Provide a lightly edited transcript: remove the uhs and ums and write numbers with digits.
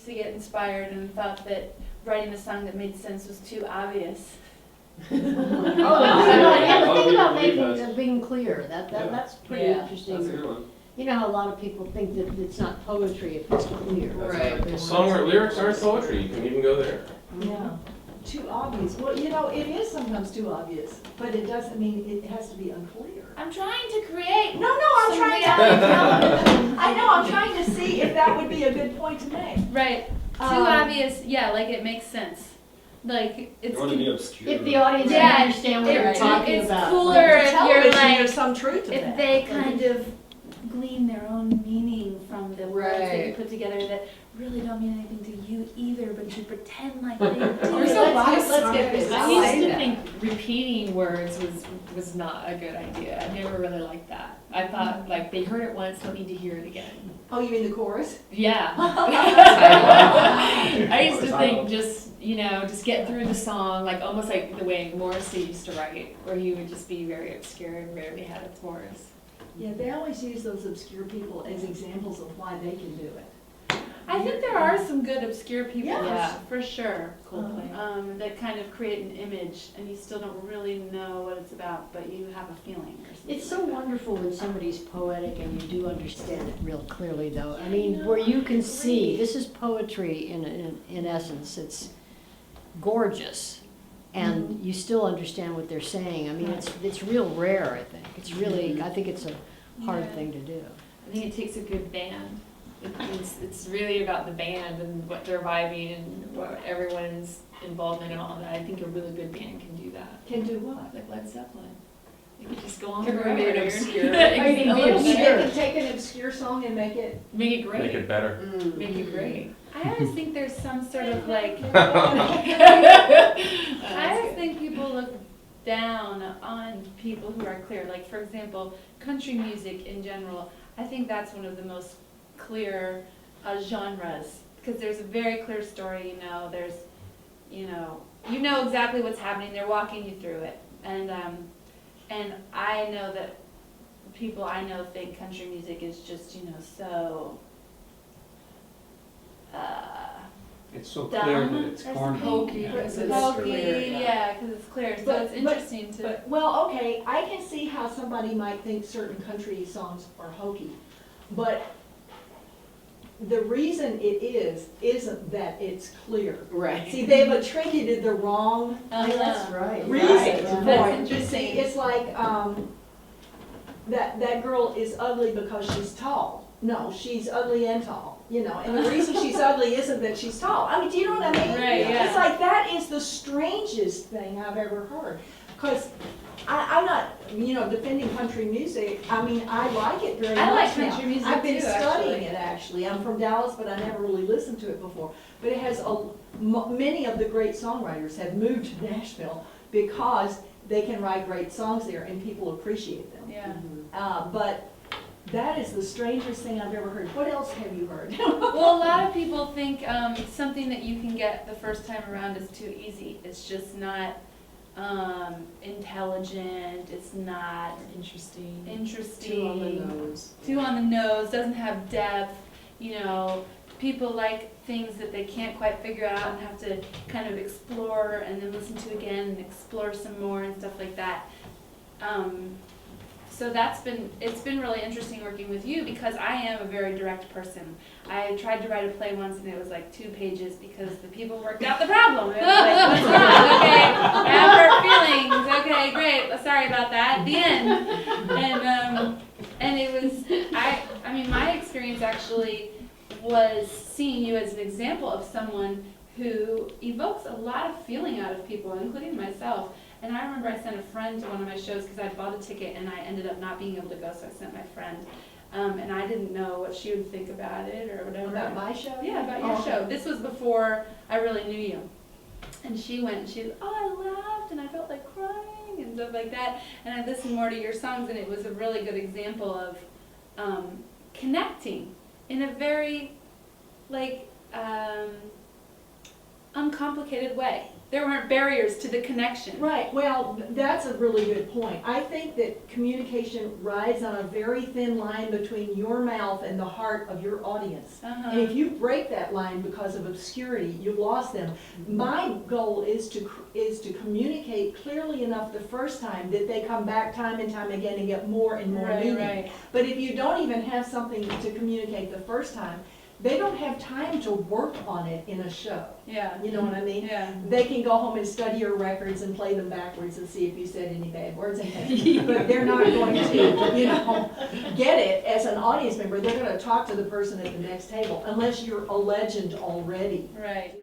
used to get inspired and thought that writing a song that made sense was too obvious. Oh, yeah, but think about making being clear. That's pretty interesting. That's a good one. You know how a lot of people think that it's not poetry if it's clear. Right. Lyrics aren't poetry, you can even go there. Yeah, too obvious. Well, you know, it is sometimes too obvious, but it doesn't mean it has to be unclear. I'm trying to create. No, I'm some trying reality. I know, I'm trying to see if that would be a good point to make. Right. Too obvious. Yeah, like it makes sense. Like it's. You want to be obscure. If the audience Yeah, can understand what you're talking it's about. cooler Like if television, you're like there's some truth to if that. they kind of glean their own meaning from the words that you Right. put together that really don't mean anything to you either, but you pretend like they do. There's a lot of let's get this. songwriters I that used say to that. think repeating words was not a good idea. I never really liked that. I thought like they heard it once, don't need to hear it again. Oh, you mean the chorus? Yeah. I used to think just get through the song, like almost like the way Morrissey used to write, where he would just be very obscure and rarely had a chorus. Yeah, they always use those obscure people as examples of why they can do it. I think there are some good obscure people Yeah. for sure. Cool plan. That kind of create an image and you still don't really know what it's about, but you have a feeling or something. It's so wonderful when somebody's poetic and you do understand it real clearly, though. I mean, where you can see, this is poetry in essence. It's gorgeous, and you still understand what they're saying. I mean, it's real rare, I think. It's really, I think it's a hard thing to do. I think it takes a good band. It's really about the band and what they're vibing and what everyone's involved in and all that. I think a really good band can do that. Can do what? Like Led Zeppelin. They could just go on Can forever. remain obscure. It mean, can be a little They obscure. can take an obscure song and make it. Make it great. Make it better. Make it great. I always think there's some sort of like, I always think people look down on people who are clear. Like, for example, country music in general, I think that's one of the most clear genres, because there's a very clear story, there's, you know exactly what's happening, they're walking you through it. And I know that people I know think country music is just, so, It's so dumb clear that it's or corny. something. Yeah, It's it's hokey, clear, yeah, because it's clear. So But- it's interesting to. Well, okay, I can see how somebody might think certain country songs are hokey, but the reason it isn't that it's clear. Right. See, they've attributed the wrong That's right. reason Right. for That's it. You interesting. see, it's like, that girl is ugly because she's tall. No, she's ugly and tall, and the reason she's ugly isn't that she's tall. I mean, do you know what I mean? Right, yeah. It's like, that is the strangest thing I've ever heard. Because I'm not, defending country music. I mean, I like it very much I like now. country music I've been too, studying actually. it, actually. I'm from Dallas, but I never really listened to it before. But it has many of the great songwriters have moved to Nashville because they can write great songs there and people appreciate them. Yeah. But that is the strangest thing I've ever heard. What else have you heard? Well, a lot of people think something that you can get the first time around is too easy. It's just not intelligent. It's not Interesting. interesting. Too on the nose. Too on the nose. Doesn't have depth. People like things that they can't quite figure out and have to kind of explore and then listen to again and explore some more and stuff like that. So it's been really interesting working with you because I am a very direct person. I tried to write a play once and it was like 2 pages because the people worked out the problem. It was like, what's wrong? Okay, I have hurt feelings. Okay, great. Sorry about that. The end. And it was, I mean, my experience actually was seeing you as an example of someone who evokes a lot of feeling out of people, including myself. And I remember I sent a friend to one of my shows because I bought a ticket and I ended up not being able to go, so I sent my friend. And I didn't know what she would think about it or whatever. About my show? Yeah, about your Oh. show. This was before I really knew you. And she went and she was, I laughed and I felt like crying and stuff like that. And I listened more to your songs and it was a really good example of connecting in a very, like, uncomplicated way. There weren't barriers to the connection. Right, well, that's a really good point. I think that communication rides on a very thin line between your mouth and the heart of your audience. And if you break that line because of obscurity, you've lost them. My goal is to communicate clearly enough the first time that they come back time and time again and get more and more meaning. Right. But if you don't even have something to communicate the first time, they don't have time to work on it in a show. Yeah. You know what I mean? Yeah. They can go home and study your records and play them backwards and see if you said any bad words and things. But they're not going to, get it as an audience member. They're going to talk to the person at the next table unless you're a legend already. Right.